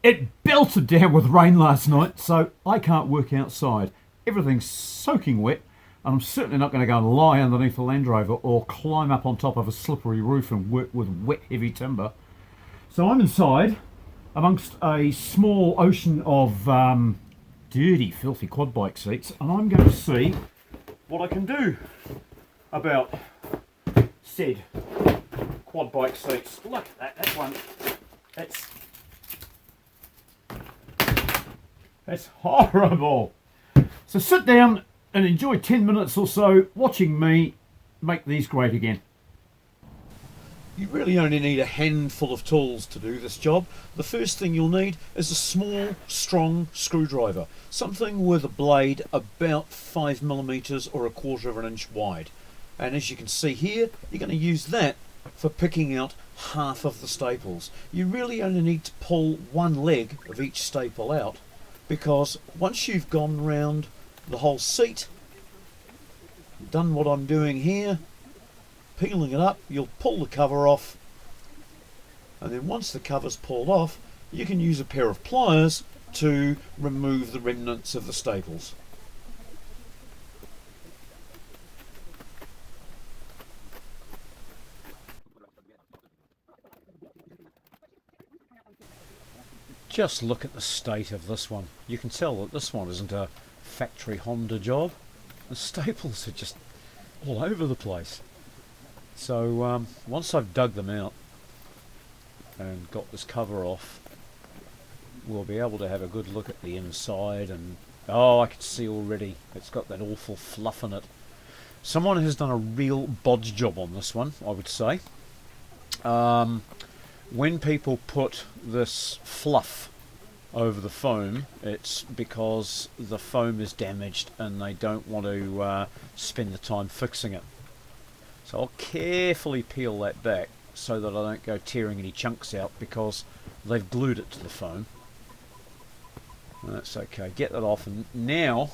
It belted down with rain last night, so I can't work outside. Everything's soaking wet, and I'm certainly not going to go and lie underneath a Land Rover or climb up on top of a slippery roof and work with wet, heavy timber. So I'm inside amongst a small ocean of dirty, filthy quad bike seats, and I'm going to see what I can do about said quad bike seats. Look at that one. That's horrible. So sit down and enjoy 10 minutes or so watching me make these great again. You really only need a handful of tools to do this job. The first thing you'll need is a small, strong screwdriver. Something with a blade about 5mm or 1/4 of an inch wide. And as you can see here, you're going to use that for picking out half of the staples. You really only need to pull one leg of each staple out, because once you've gone round the whole seat, done what I'm doing here, peeling it up, you'll pull the cover off, and then once the cover's pulled off, you can use a pair of pliers to remove the remnants of the staples. Just look at the state of this one. You can tell that this one isn't a factory Honda job. The staples are just all over the place. So once I've dug them out and got this cover off, we'll be able to have a good look at the inside. And oh, I can see already it's got that awful fluff in it. Someone has done a real bodge job on this one, I would say. When people put this fluff over the foam, it's because the foam is damaged and they don't want to spend the time fixing it. So I'll carefully peel that back so that I don't go tearing any chunks out, because they've glued it to the foam. That's okay. Get that off, and now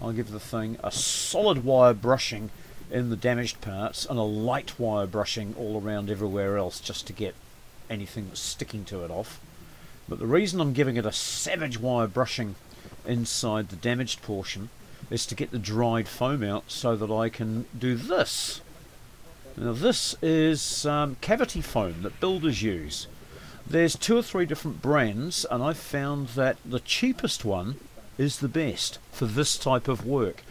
I'll give the thing a solid wire brushing in the damaged parts and a light wire brushing all around everywhere else, just to get anything that's sticking to it off. But the reason I'm giving it a savage wire brushing inside the damaged portion is to get the dried foam out so that I can do this. Now this is cavity foam that builders use. There's 2 or 3 different brands, and I've found that the cheapest one is the best for this type of work.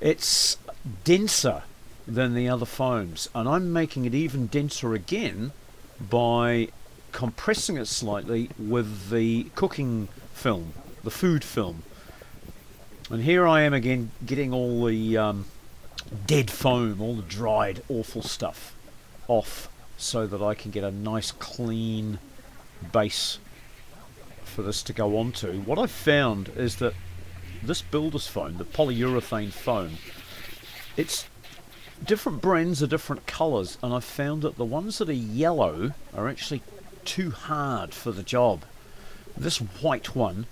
It's denser than the other foams, and I'm making it even denser again by compressing it slightly with the cooking film, the food film. And here I am again getting all the dead foam, all the dried awful stuff off, so that I can get a nice clean base for this to go onto. What I've found is that this builder's foam, the polyurethane foam, it's different brands are different colours, and I've found that the ones that are yellow are actually too hard for the job. This white one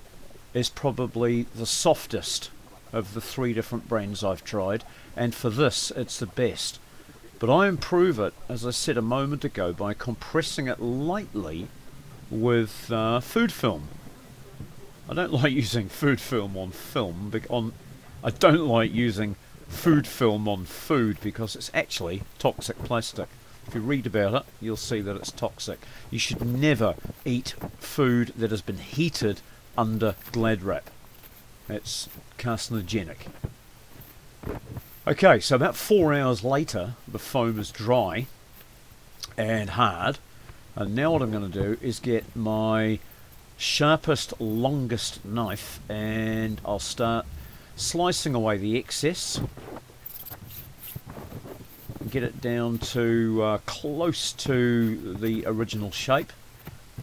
is probably the softest of the 3 different brands I've tried, and for this it's the best. But I improve it, as I said a moment ago, by compressing it lightly with food film. I don't like using food film on film. I don't like using food film on food because it's actually toxic plastic. If you read about it, you'll see that it's toxic. You should never eat food that has been heated under Glad wrap. It's carcinogenic. Okay, so about 4 hours later, the foam is dry and hard. And now what I'm going to do is get my sharpest, longest knife, and I'll start slicing away the excess. Get it down to close to the original shape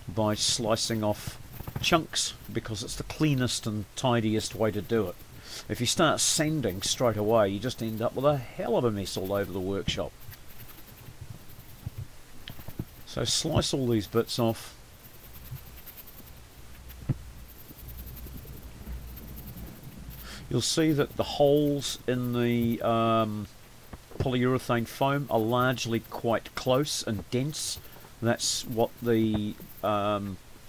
by slicing off chunks, because it's the cleanest and tidiest way to do it. If you start sanding straight away, you just end up with a hell of a mess all over the workshop. So slice all these bits off. You'll see that the holes in the polyurethane foam are largely quite close and dense. That's what the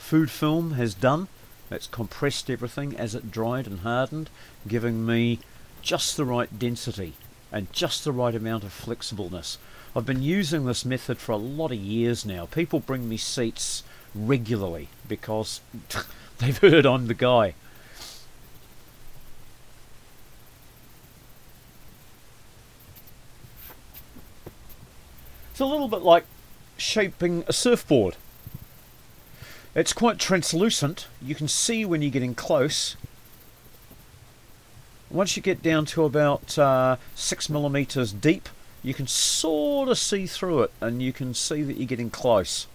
food film has done. It's compressed everything as it dried and hardened, giving me just the right density and just the right amount of flexibleness. I've been using this method for a lot of years now. People bring me seats regularly because they've heard I'm the guy. It's a little bit like shaping a surfboard. It's quite translucent. You can see when you're getting close. Once you get down to about 6mm deep, you can sort of see through it, and you can see that you're getting close.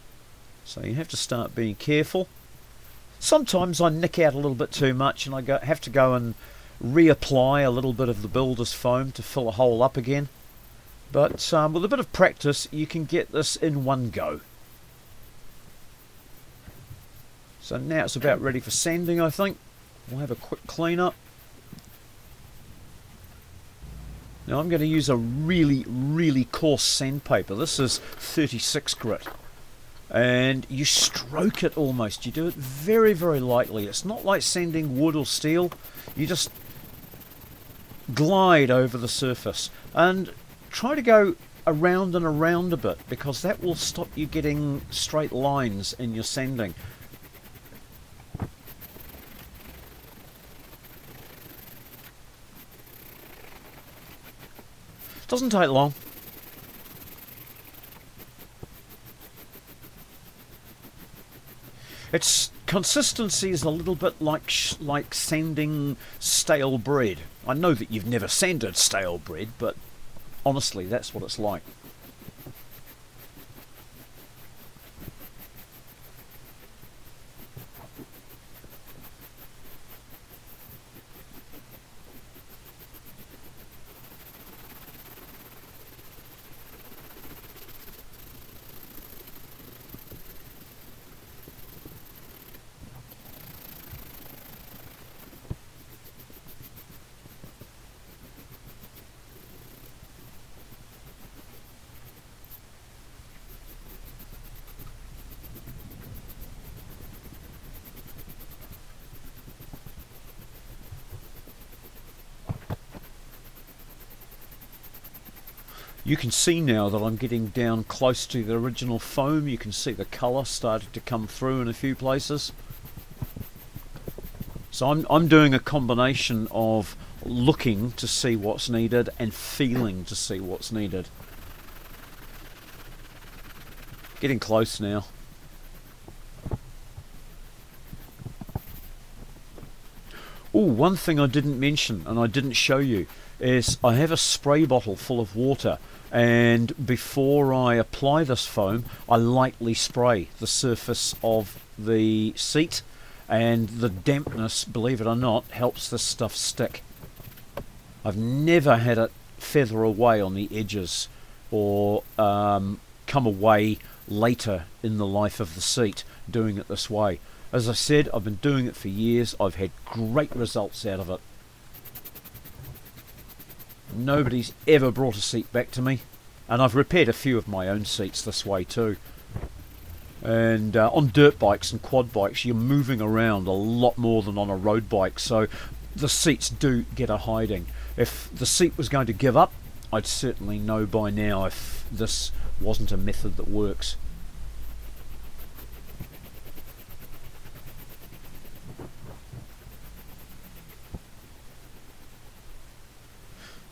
So you have to start being careful. Sometimes I nick out a little bit too much, and I have to go and reapply a little bit of the builder's foam to fill a hole up again. But with a bit of practice, you can get this in one go. So now it's about ready for sanding, I think. We'll have a quick clean up. Now I'm going to use a really, really coarse sandpaper. This is 36 grit. And you stroke it almost. You do it very, very lightly. It's not like sanding wood or steel. You just glide over the surface. And try to go around and around a bit, because that will stop you getting straight lines in your sanding. Doesn't take long. Its consistency is a little bit like sanding stale bread. I know that you've never sanded stale bread, but honestly, that's what it's like. You can see now that I'm getting down close to the original foam. You can see the colour starting to come through in a few places. So I'm doing a combination of looking to see what's needed and feeling to see what's needed. Getting close now. Oh, one thing I didn't mention and I didn't show you is I have a spray bottle full of water, and before I apply this foam I lightly spray the surface of the seat, and the dampness, believe it or not, helps this stuff stick. I've never had it feather away on the edges or come away later in the life of the seat doing it this way. As I said, I've been doing it for years. I've had great results out of it. Nobody's ever brought a seat back to me, and I've repaired a few of my own seats this way too. And on dirt bikes and quad bikes, you're moving around a lot more than on a road bike, so the seats do get a hiding. If the seat was going to give up, I'd certainly know by now if this wasn't a method that works.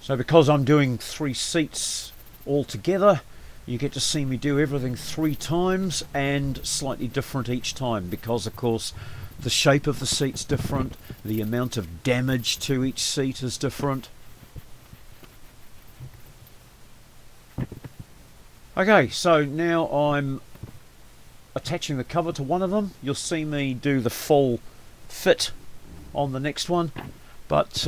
So because I'm doing 3 seats all together, you get to see me do everything 3 times and slightly different each time, because of course the shape of the seat's different, the amount of damage to each seat is different. Okay, so now I'm attaching the cover to one of them. You'll see me do the full fit on the next one, but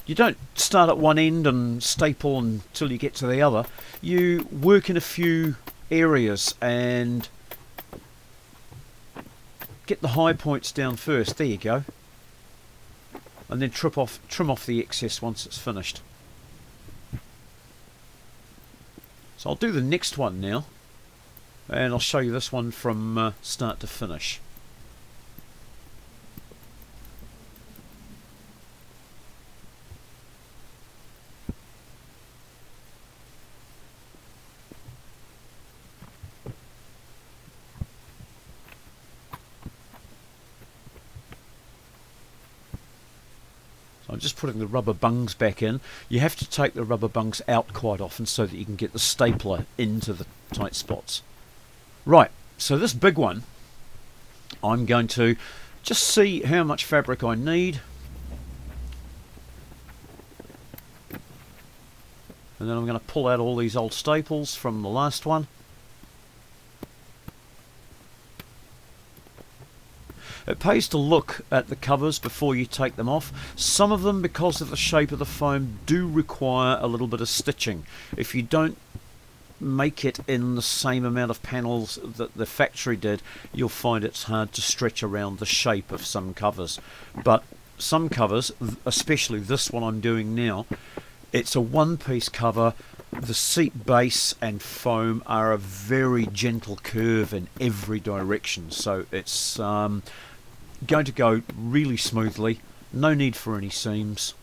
you don't start at one end and staple until you get to the other. You work in a few areas and get the high points down first. There you go. And then trim off the excess once it's finished. So I'll do the next one now, and I'll show you this one from start to finish. I'm just putting the rubber bungs back in. You have to take the rubber bungs out quite often so that you can get the stapler into the tight spots. Right, so this big one, I'm going to just see how much fabric I need. And then I'm going to pull out all these old staples from the last one. It pays to look at the covers before you take them off. Some of them, because of the shape of the foam, do require a little bit of stitching. If you don't make it in the same amount of panels that the factory did, you'll find it's hard to stretch around the shape of some covers. But some covers, especially this one I'm doing now, it's a one-piece cover. The seat base and foam are a very gentle curve in every direction, so it's going to go really smoothly. No need for any seams.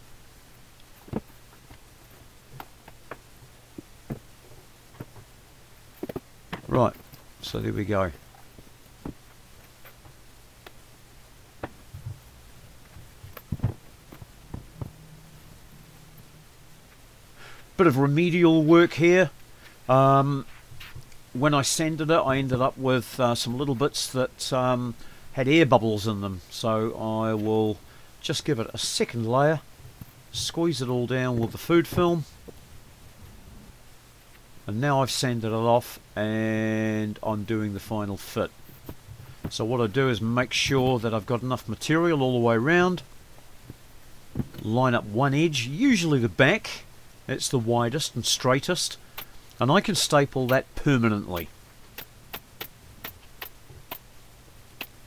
Right, so there we go. Bit of remedial work here. When I sanded it, I ended up with some little bits that had air bubbles in them, so I will just give it a second layer, squeeze it all down with the food film, and now I've sanded it off and I'm doing the final fit. So what I do is make sure that I've got enough material all the way around, line up one edge, usually the back. It's the widest and straightest, and I can staple that permanently.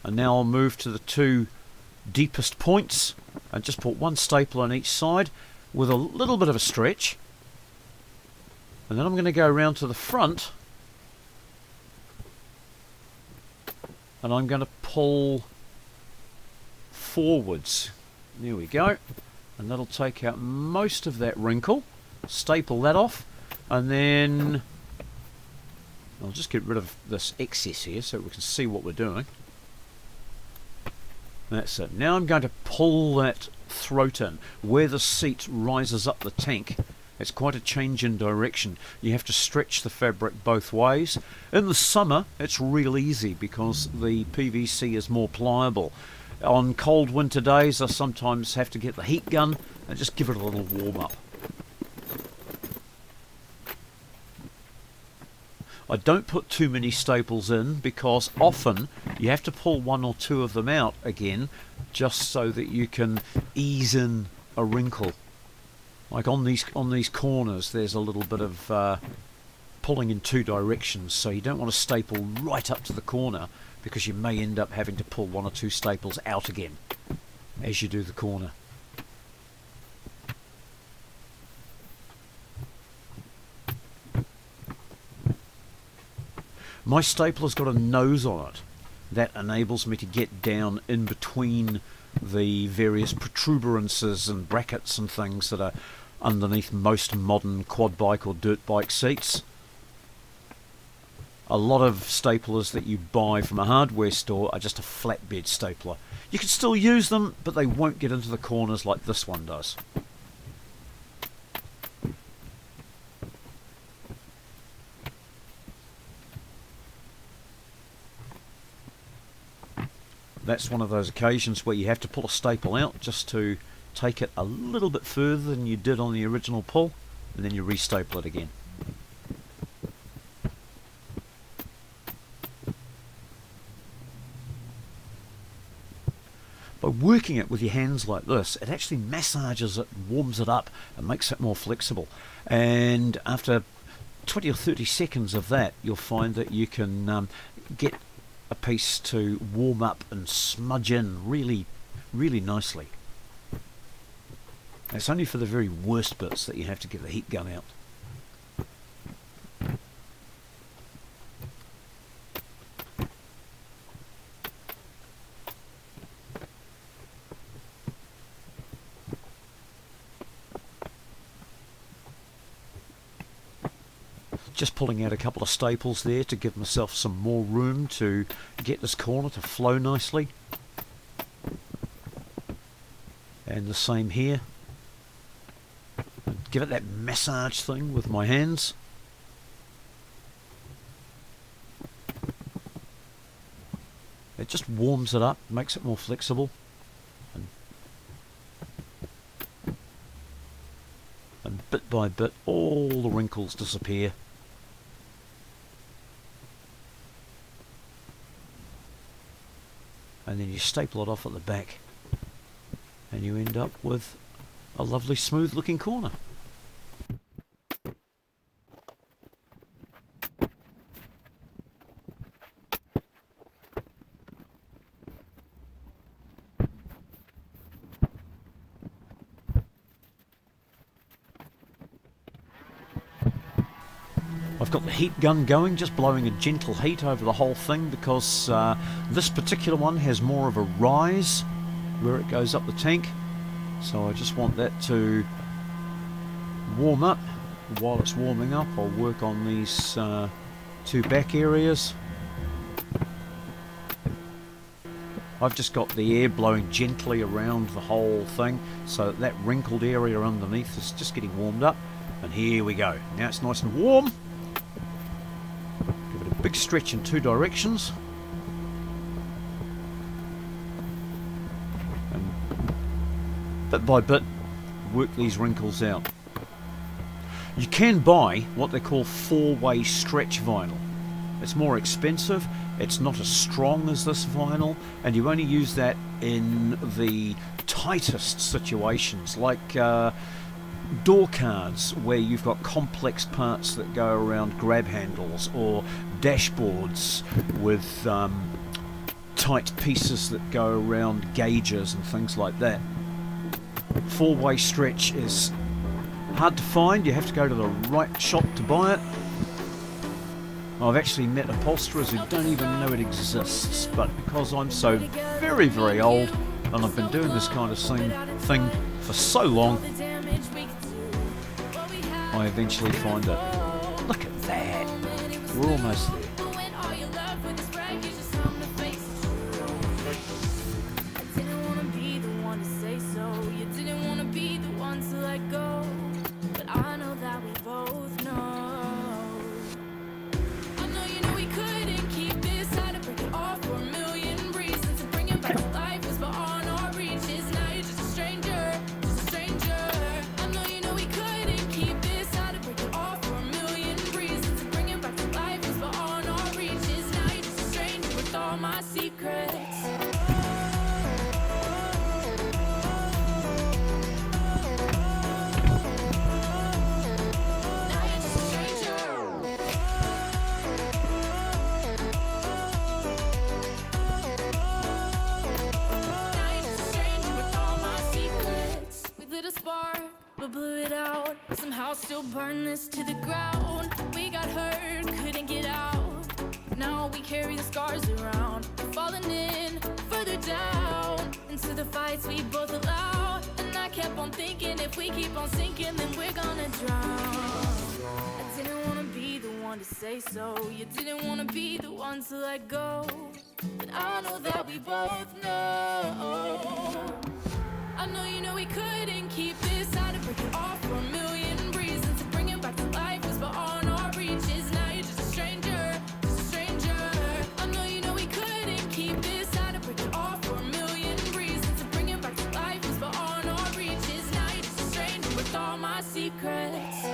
And now I'll move to the two deepest points and just put one staple on each side with a little bit of a stretch. And then I'm going to go around to the front and I'm going to pull forwards. There we go. And that'll take out most of that wrinkle. Staple that off, and then I'll just get rid of this excess here so we can see what we're doing. That's it. Now I'm going to pull that throat in where the seat rises up the tank. It's quite a change in direction. You have to stretch the fabric both ways. In the summer it's real easy because the PVC is more pliable. On cold winter days I sometimes have to get the heat gun and just give it a little warm up. I don't put too many staples in because often you have to pull one or two of them out again just so that you can ease in a wrinkle. Like on these corners there's a little bit of pulling in two directions, so you don't want to staple right up to the corner because you may end up having to pull one or two staples out again as you do the corner. My stapler's got a nose on it that enables me to get down in between the various protuberances and brackets and things that are underneath most modern quad bike or dirt bike seats. A lot of staplers that you buy from a hardware store are just a flatbed stapler. You can still use them, but they won't get into the corners like this one does. That's one of those occasions where you have to pull a staple out just to take it a little bit further than you did on the original pull, and then you restaple it again. By working it with your hands like this, it actually massages it, warms it up, and makes it more flexible. And after 20 or 30 seconds of that, you'll find that you can get a piece to warm up and smudge in really, really nicely. It's only for the very worst bits that you have to get the heat gun out. Just pulling out a couple of staples there to give myself some more room to get this corner to flow nicely. And the same here. Give it that massage thing with my hands. It just warms it up, makes it more flexible. And bit by bit, all the wrinkles disappear. And then you staple it off at the back. And you end up with a lovely smooth looking corner. I've got the heat gun going, just blowing a gentle heat over the whole thing because this particular one has more of a rise where it goes up the tank. So I just want that to warm up. While it's warming up, I'll work on these two back areas. I've just got the air blowing gently around the whole thing so that wrinkled area underneath is just getting warmed up. And here we go. Now it's nice and warm. Give it a big stretch in two directions. And bit by bit, work these wrinkles out. You can buy what they call four-way stretch vinyl. It's more expensive, it's not as strong as this vinyl, and you only use that in the tightest situations, like door cards where you've got complex parts that go around grab handles, or dashboards with tight pieces that go around gauges and things like that. Four-way stretch is hard to find, you have to go to the right shop to buy it. I've actually met upholsterers who don't even know it exists, but because I'm so very, very old and I've been doing this kind of thing for so long, I eventually find it. Look at that, we're almost there. Still burn this to the ground. We got hurt, couldn't get out. Now we carry the scars around. We're falling in further down into the fights we both allow. And I kept on thinking, if we keep on sinking, then we're gonna drown. I didn't wanna be the one to say so. You didn't wanna be the one to let go. But I know that we both know. I know you know we couldn't keep this. I'd break it off for a million reasons. To bring it back to life was beyond our reaches. Now you're just a stranger, just a stranger. I know you know we couldn't keep this. I'd break it off for a million reasons. To bring it back to life was beyond our reaches. Now you're just a stranger with all my secrets.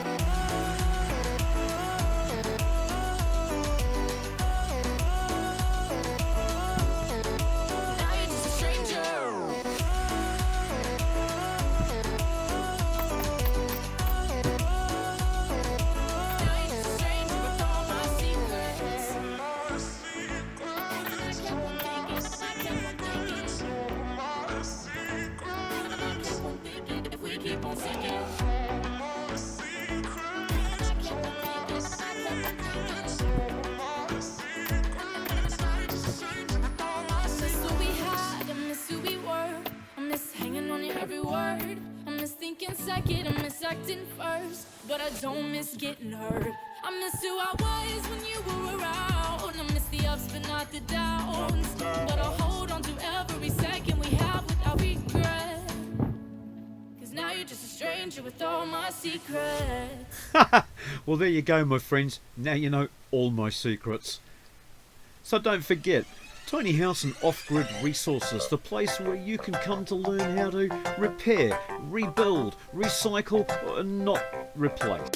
Second, I miss acting first, but I don't miss getting hurt. I miss who I was when you were around. I miss the ups but not the downs. But I'll hold on to every second we have without regret. you with all my secrets. Well, there you go, my friends. Now you know all my secrets. So don't forget, Tiny House and Off-Grid Resources, the place where you can come to learn how to repair, rebuild, recycle, and not replace.